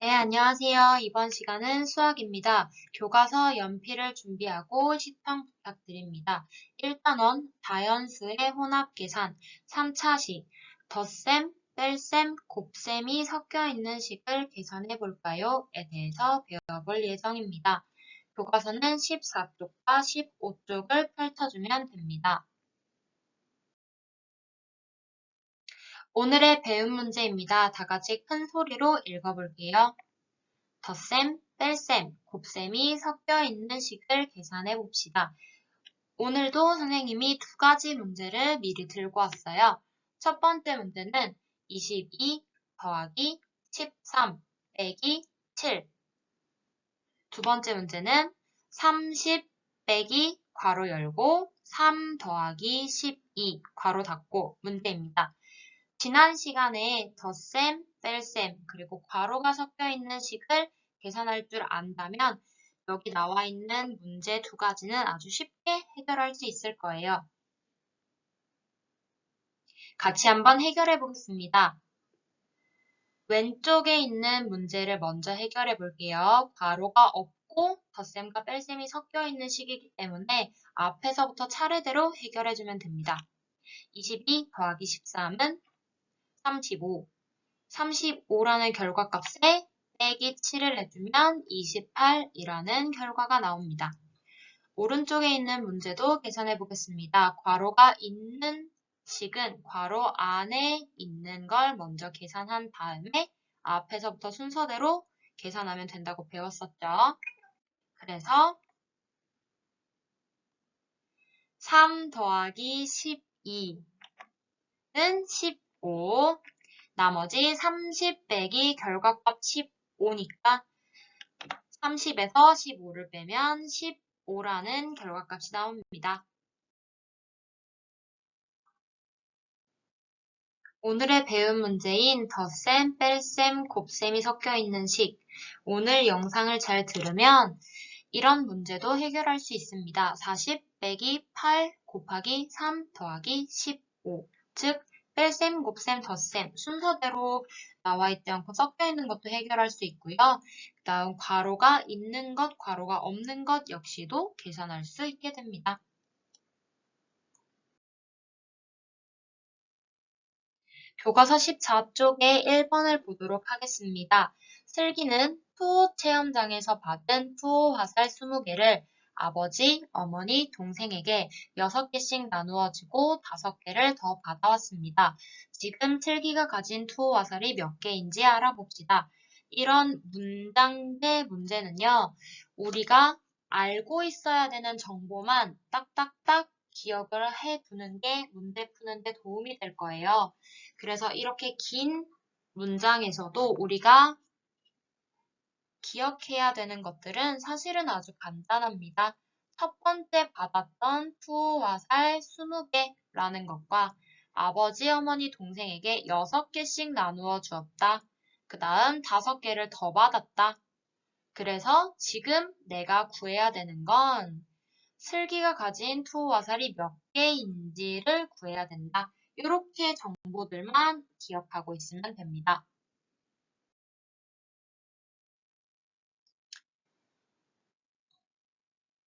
네, 안녕하세요. 이번 시간은 수학입니다. 교과서 연필을 준비하고 시청 부탁드립니다. 1단원 다연수의 혼합계산 3차식 덧셈, 뺄셈, 곱셈이 섞여 있는 식을 계산해 볼까요?에 대해서 배워볼 예정입니다. 교과서는 14쪽과 15쪽을 펼쳐주면 됩니다. 오늘의 배운 문제입니다. 다 같이 큰 소리로 읽어볼게요. 덧셈, 뺄셈, 곱셈이 섞여 있는 식을 계산해 봅시다. 오늘도 선생님이 두 가지 문제를 미리 들고 왔어요. 첫 번째 문제는 22 더하기 13 빼기 7. 두 번째 문제는 30 빼기 괄호 열고 3 더하기 12 괄호 닫고 문제입니다. 지난 시간에 덧셈, 뺄셈, 그리고 괄호가 섞여 있는 식을 계산할 줄 안다면 여기 나와 있는 문제 두 가지는 아주 쉽게 해결할 수 있을 거예요. 같이 한번 해결해 보겠습니다. 왼쪽에 있는 문제를 먼저 해결해 볼게요. 괄호가 없고 덧셈과 뺄셈이 섞여 있는 식이기 때문에 앞에서부터 차례대로 해결해 주면 됩니다. 22 더하기 13은 35. 35라는 결과값에 빼기 7을 해주면 28이라는 결과가 나옵니다. 오른쪽에 있는 문제도 계산해 보겠습니다. 괄호가 있는 식은 괄호 안에 있는 걸 먼저 계산한 다음에 앞에서부터 순서대로 계산하면 된다고 배웠었죠. 그래서 3 더하기 12는 15, 나머지 30 빼기 결과값 15니까 30에서 15를 빼면 15라는 결과값이 나옵니다. 오늘의 배운 문제인 덧셈, 뺄셈, 곱셈이 섞여 있는 식. 오늘 영상을 잘 들으면 이런 문제도 해결할 수 있습니다. 40 빼기 8 곱하기 3 더하기 15. 즉, 뺄셈, 곱셈, 덧셈 순서대로 나와 있지 않고 섞여 있는 것도 해결할 수 있고요. 그 다음 괄호가 있는 것, 괄호가 없는 것 역시도 계산할 수 있게 됩니다. 교과서 14쪽의 1번을 보도록 하겠습니다. 슬기는 투호 체험장에서 받은 투호 화살 20개를 아버지, 어머니, 동생에게 6개씩 나누어 주고 5개를 더 받아왔습니다. 지금 슬기가 가진 투호 화살이 몇 개인지 알아봅시다. 이런 문장의 문제는요, 우리가 알고 있어야 되는 정보만 딱딱딱 기억을 해두는 게 문제 푸는데 도움이 될 거예요. 그래서 이렇게 긴 문장에서도 우리가 기억해야 되는 것들은 사실은 아주 간단합니다. 첫 번째 받았던 투호화살 20개라는 것과 아버지, 어머니, 동생에게 6개씩 나누어 주었다. 그 다음 5개를 더 받았다. 그래서 지금 내가 구해야 되는 건 슬기가 가진 투호화살이 몇 개인지를 구해야 된다. 이렇게 정보들만 기억하고 있으면 됩니다.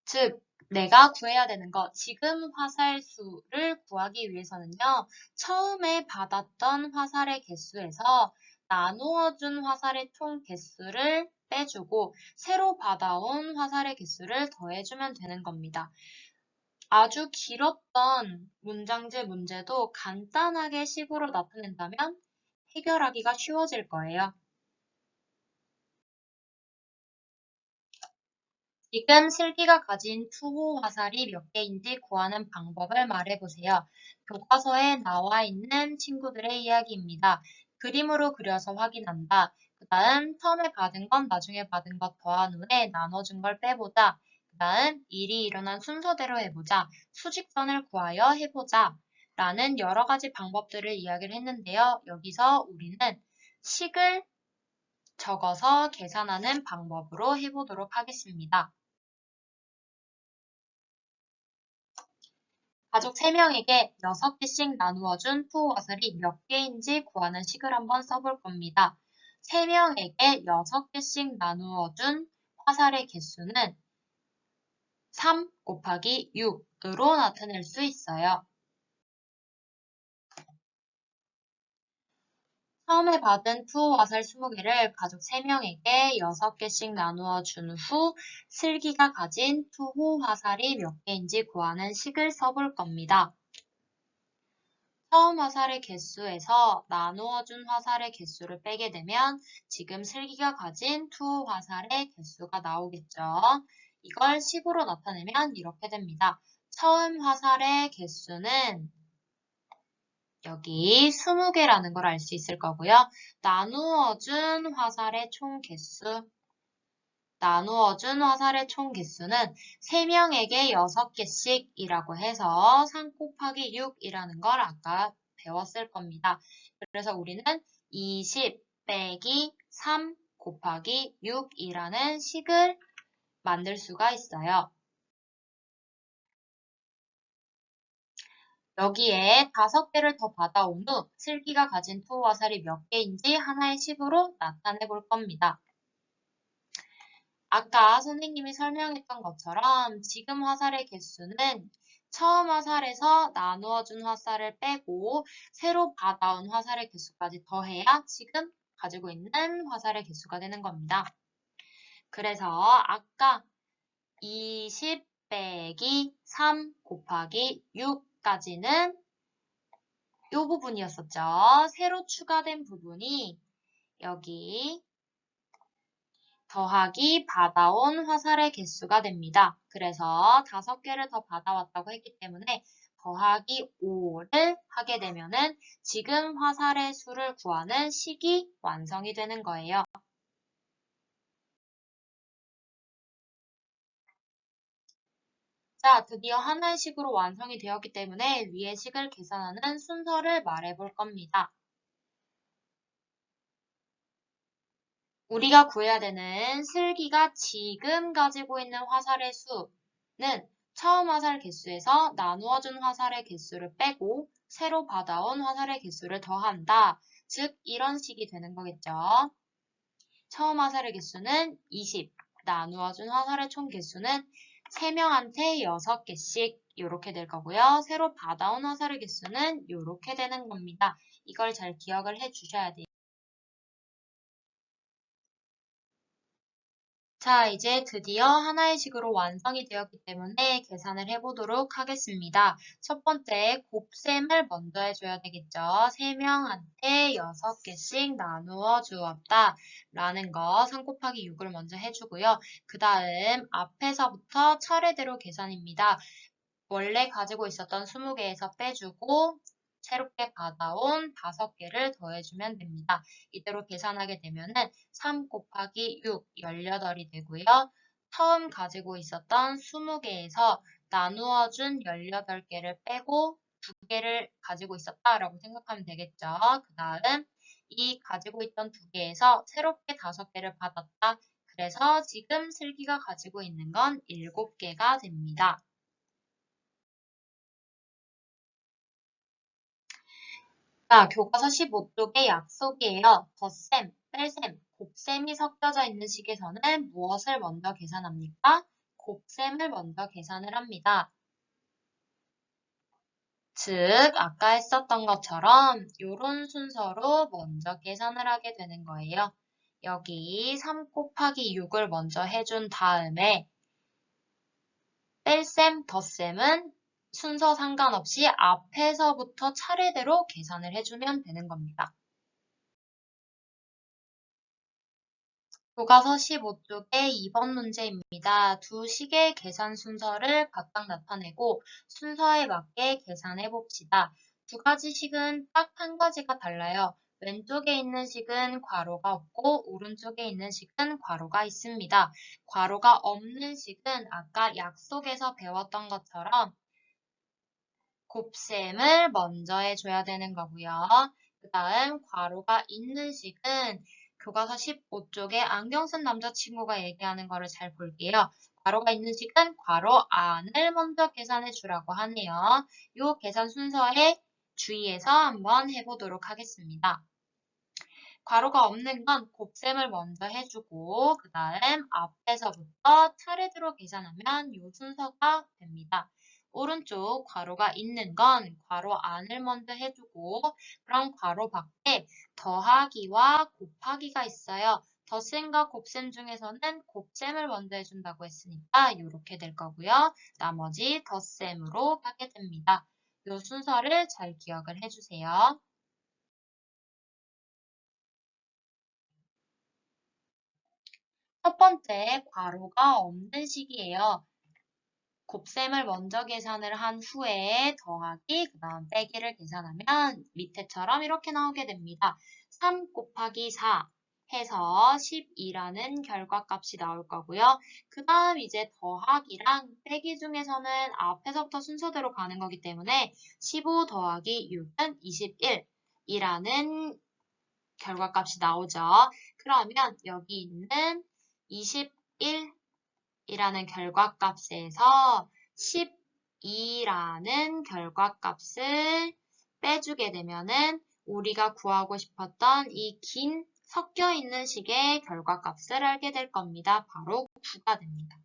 즉, 내가 구해야 되는 것, 지금 화살 수를 구하기 위해서는요, 처음에 받았던 화살의 개수에서 나누어준 화살의 총 개수를 빼주고 새로 받아온 화살의 개수를 더해주면 되는 겁니다. 아주 길었던 문장제 문제도 간단하게 식으로 나타낸다면 해결하기가 쉬워질 거예요. 지금 슬기가 가진 투호 화살이 몇 개인지 구하는 방법을 말해보세요. 교과서에 나와 있는 친구들의 이야기입니다. 그림으로 그려서 확인한다. 그 다음 처음에 받은 건 나중에 받은 것 더한 후에 나눠준 걸 빼보자. 그 다음 일이 일어난 순서대로 해보자. 수직선을 구하여 해보자. 라는 여러 가지 방법들을 이야기를 했는데요. 여기서 우리는 식을 적어서 계산하는 방법으로 해보도록 하겠습니다. 가족 3명에게 6개씩 나누어준 투호화살이 몇 개인지 구하는 식을 한번 써볼 겁니다. 3명에게 6개씩 나누어준 화살의 개수는 3 곱하기 6으로 나타낼 수 있어요. 처음에 받은 투호 화살 20개를 가족 3명에게 6개씩 나누어 준 후 슬기가 가진 투호 화살이 몇 개인지 구하는 식을 써볼 겁니다. 처음 화살의 개수에서 나누어 준 화살의 개수를 빼게 되면 지금 슬기가 가진 투호 화살의 개수가 나오겠죠. 이걸 식으로 나타내면 이렇게 됩니다. 처음 화살의 개수는 여기 20개라는 걸 알 수 있을 거고요. 나누어준 화살의 총 개수는 3명에게 6개씩이라고 해서 3 곱하기 6이라는 걸 아까 배웠을 겁니다. 그래서 우리는 20 빼기 3 곱하기 6이라는 식을 만들 수가 있어요. 여기에 5개를 더 받아온 후 슬기가 가진 투호 화살이 몇 개인지 하나의 식으로 나타내 볼 겁니다. 아까 선생님이 설명했던 것처럼 지금 화살의 개수는 처음 화살에서 나누어준 화살을 빼고 새로 받아온 화살의 개수까지 더해야 지금 가지고 있는 화살의 개수가 되는 겁니다. 그래서 아까 20 빼기 3 곱하기 6까지는 이 부분이었었죠. 새로 추가된 부분이 여기 더하기 받아온 화살의 개수가 됩니다. 그래서 5개를 더 받아왔다고 했기 때문에 더하기 5를 하게 되면은 지금 화살의 수를 구하는 식이 완성이 되는 거예요. 자, 드디어 하나의 식으로 완성이 되었기 때문에 위의 식을 계산하는 순서를 말해 볼 겁니다. 우리가 구해야 되는 슬기가 지금 가지고 있는 화살의 수는 처음 화살 개수에서 나누어준 화살의 개수를 빼고 새로 받아온 화살의 개수를 더한다. 즉 이런 식이 되는 거겠죠. 처음 화살의 개수는 20, 나누어준 화살의 총 개수는 3명한테 6개씩 이렇게 될 거고요. 새로 받아온 화살의 개수는 이렇게 되는 겁니다. 이걸 잘 기억을 해 주셔야 돼요. 자, 이제 드디어 하나의 식으로 완성이 되었기 때문에 계산을 해보도록 하겠습니다. 첫 번째, 곱셈을 먼저 해줘야 되겠죠. 3명한테 6개씩 나누어 주었다. 라는 거 3 곱하기 6을 먼저 해주고요. 그 다음 앞에서부터 차례대로 계산입니다. 원래 가지고 있었던 20개에서 빼주고 새롭게 받아온 5개를 더해주면 됩니다. 이대로 계산하게 되면은 3 곱하기 6, 18이 되고요. 처음 가지고 있었던 20개에서 나누어준 18개를 빼고 2개를 가지고 있었다라고 생각하면 되겠죠. 그 다음 이 가지고 있던 2개에서 새롭게 5개를 받았다. 그래서 지금 슬기가 가지고 있는 건 7개가 됩니다. 자, 교과서 15쪽의 약속이에요. 덧셈, 뺄셈, 곱셈이 섞여져 있는 식에서는 무엇을 먼저 계산합니까? 곱셈을 먼저 계산을 합니다. 즉, 아까 했었던 것처럼 이런 순서로 먼저 계산을 하게 되는 거예요. 여기 3 곱하기 6을 먼저 해준 다음에 뺄셈, 덧셈은 순서 상관없이 앞에서부터 차례대로 계산을 해주면 되는 겁니다. 교과서 15쪽의 2번 문제입니다. 두 식의 계산 순서를 각각 나타내고 순서에 맞게 계산해 봅시다. 두 가지 식은 딱 한 가지가 달라요. 왼쪽에 있는 식은 괄호가 없고 오른쪽에 있는 식은 괄호가 있습니다. 괄호가 없는 식은 아까 약속에서 배웠던 것처럼 곱셈을 먼저 해줘야 되는 거고요. 그 다음 괄호가 있는 식은 교과서 15쪽에 안경 쓴 남자친구가 얘기하는 거를 잘 볼게요. 괄호가 있는 식은 괄호 안을 먼저 계산해 주라고 하네요. 이 계산 순서에 주의해서 한번 해보도록 하겠습니다. 괄호가 없는 건 곱셈을 먼저 해주고 그 다음 앞에서부터 차례대로 계산하면 이 순서가 됩니다. 오른쪽 괄호가 있는 건 괄호 안을 먼저 해주고 그럼 괄호 밖에 더하기와 곱하기가 있어요. 덧셈과 곱셈 중에서는 곱셈을 먼저 해준다고 했으니까 이렇게 될 거고요. 나머지 덧셈으로 하게 됩니다. 이 순서를 잘 기억을 해주세요. 첫 번째, 괄호가 없는 식이에요. 곱셈을 먼저 계산을 한 후에 더하기, 그 다음 빼기를 계산하면 밑에처럼 이렇게 나오게 됩니다. 3 곱하기 4 해서 12라는 결과값이 나올 거고요. 그 다음 이제 더하기랑 빼기 중에서는 앞에서부터 순서대로 가는 거기 때문에 15 더하기 6은 21이라는 결과값이 나오죠. 그러면 여기 있는 21이라는 결과값에서 12라는 결과값을 빼주게 되면은 우리가 구하고 싶었던 이 긴 섞여 있는 식의 결과값을 알게 될 겁니다. 바로 9가 됩니다.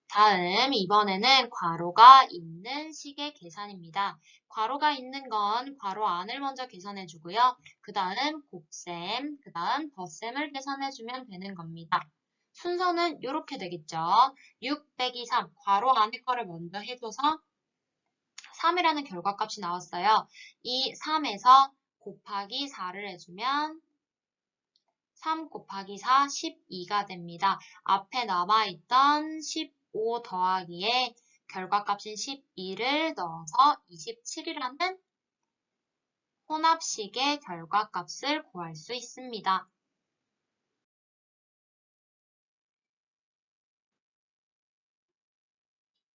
다음 이번에는 괄호가 있는 식의 계산입니다. 괄호가 있는 건 괄호 안을 먼저 계산해 주고요. 그 다음 곱셈, 그 다음 덧셈을 계산해 주면 되는 겁니다. 순서는 이렇게 되겠죠. 6 빼기 3, 괄호 안의 거를 먼저 해줘서 3이라는 결과값이 나왔어요. 이 3에서 곱하기 4를 해주면 3 곱하기 4, 12가 됩니다. 앞에 남아있던 15 더하기에 결과값인 12를 넣어서 27이라는 혼합식의 결과값을 구할 수 있습니다.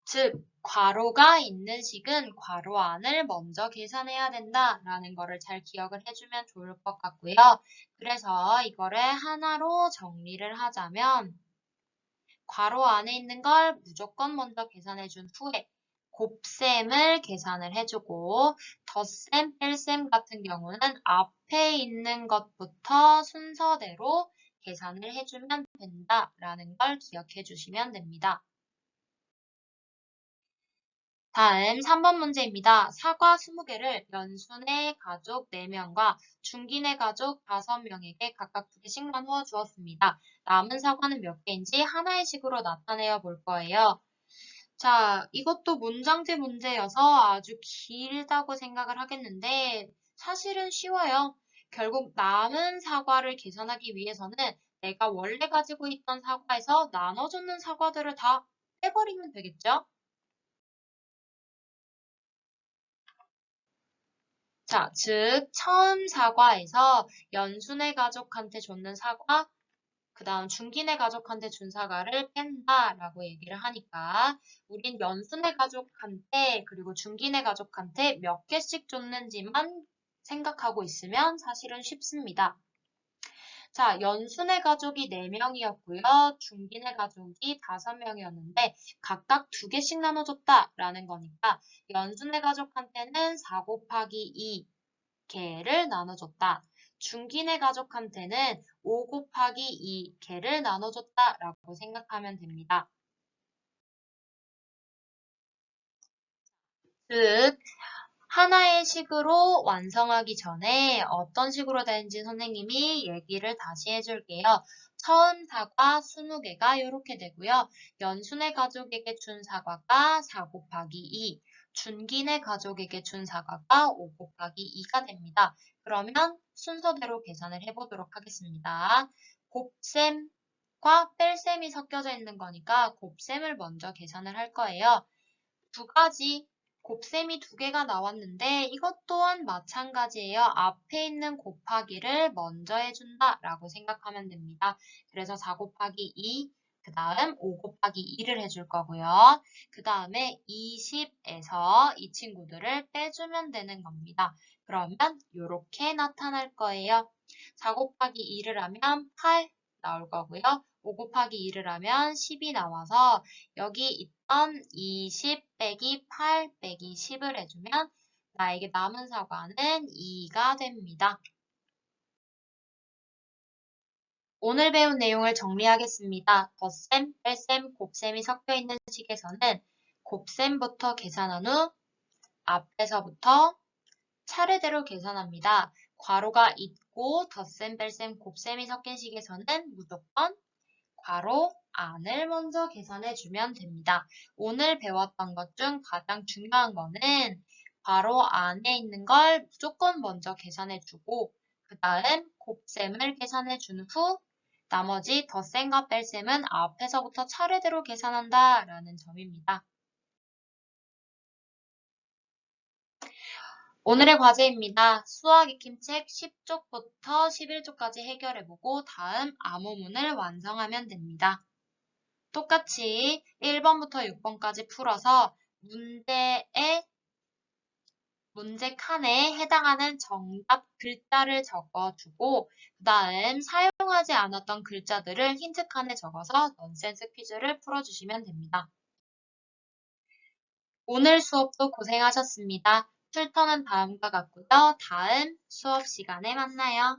즉, 괄호가 있는 식은 괄호 안을 먼저 계산해야 된다라는 거를 잘 기억을 해주면 좋을 것 같고요. 그래서 이거를 하나로 정리를 하자면 괄호 안에 있는 걸 무조건 먼저 계산해 준 후에 곱셈을 계산을 해주고 덧셈, 뺄셈 같은 경우는 앞에 있는 것부터 순서대로 계산을 해주면 된다라는 걸 기억해 주시면 됩니다. 다음 3번 문제입니다. 사과 20개를 연순의 가족 4명과 중긴의 가족 5명에게 각각 2개씩 나누어 주었습니다. 남은 사과는 몇 개인지 하나의 식으로 나타내어 볼 거예요. 자, 이것도 문장제 문제여서 아주 길다고 생각을 하겠는데 사실은 쉬워요. 결국 남은 사과를 계산하기 위해서는 내가 원래 가지고 있던 사과에서 나눠줬는 사과들을 다 빼버리면 되겠죠? 자, 즉 처음 사과에서 연순의 가족한테 줬는 사과, 그 다음 중긴의 가족한테 준 사과를 뺀다라고 얘기를 하니까 우린 연순의 가족한테 그리고 중긴의 가족한테 몇 개씩 줬는지만 생각하고 있으면 사실은 쉽습니다. 자, 연순의 가족이 4명이었고요. 중긴의 가족이 5명이었는데 각각 2개씩 나눠줬다라는 거니까 연순의 가족한테는 4 곱하기 2개를 나눠줬다. 중긴의 가족한테는 5 곱하기 2개를 나눠줬다라고 생각하면 됩니다. 즉, 하나의 식으로 완성하기 전에 어떤 식으로 되는지 선생님이 얘기를 다시 해줄게요. 처음 사과 20개가 이렇게 되고요. 연순의 가족에게 준 사과가 4 곱하기 2, 준긴의 가족에게 준 사과가 5 곱하기 2가 됩니다. 그러면 순서대로 계산을 해보도록 하겠습니다. 곱셈과 뺄셈이 섞여져 있는 거니까 곱셈을 먼저 계산을 할 거예요. 두 가지 곱셈이 2개가 나왔는데 이것 또한 마찬가지예요. 앞에 있는 곱하기를 먼저 해준다 라고 생각하면 됩니다. 그래서 4 곱하기 2, 그 다음 5 곱하기 2를 해줄 거고요. 그 다음에 20에서 이 친구들을 빼주면 되는 겁니다. 그러면 이렇게 나타날 거예요. 4 곱하기 2를 하면 8 나올 거고요. 5 곱하기 2를 하면 10이 나와서 여기 있던 20 빼기 8 빼기 10을 해주면 나에게 남은 사과는 2가 됩니다. 오늘 배운 내용을 정리하겠습니다. 덧셈, 뺄셈, 곱셈이 섞여 있는 식에서는 곱셈부터 계산한 후 앞에서부터 차례대로 계산합니다. 괄호가 있고 덧셈, 뺄셈, 곱셈이 섞인 식에서는 무조건 괄호 안을 먼저 계산해주면 됩니다. 오늘 배웠던 것 중 가장 중요한 거는 괄호 안에 있는 걸 무조건 먼저 계산해주고 그 다음 곱셈을 계산해준 후 나머지 덧셈과 뺄셈은 앞에서부터 차례대로 계산한다 라는 점입니다. 오늘의 과제입니다. 수학 익힘책 10쪽부터 11쪽까지 해결해보고 다음 암호문을 완성하면 됩니다. 똑같이 1번부터 6번까지 풀어서 문제 칸에 해당하는 정답 글자를 적어주고 그 다음 사용하지 않았던 글자들을 힌트 칸에 적어서 넌센스 퀴즈를 풀어주시면 됩니다. 오늘 수업도 고생하셨습니다. 출터는 다음과 같고요. 다음 수업 시간에 만나요.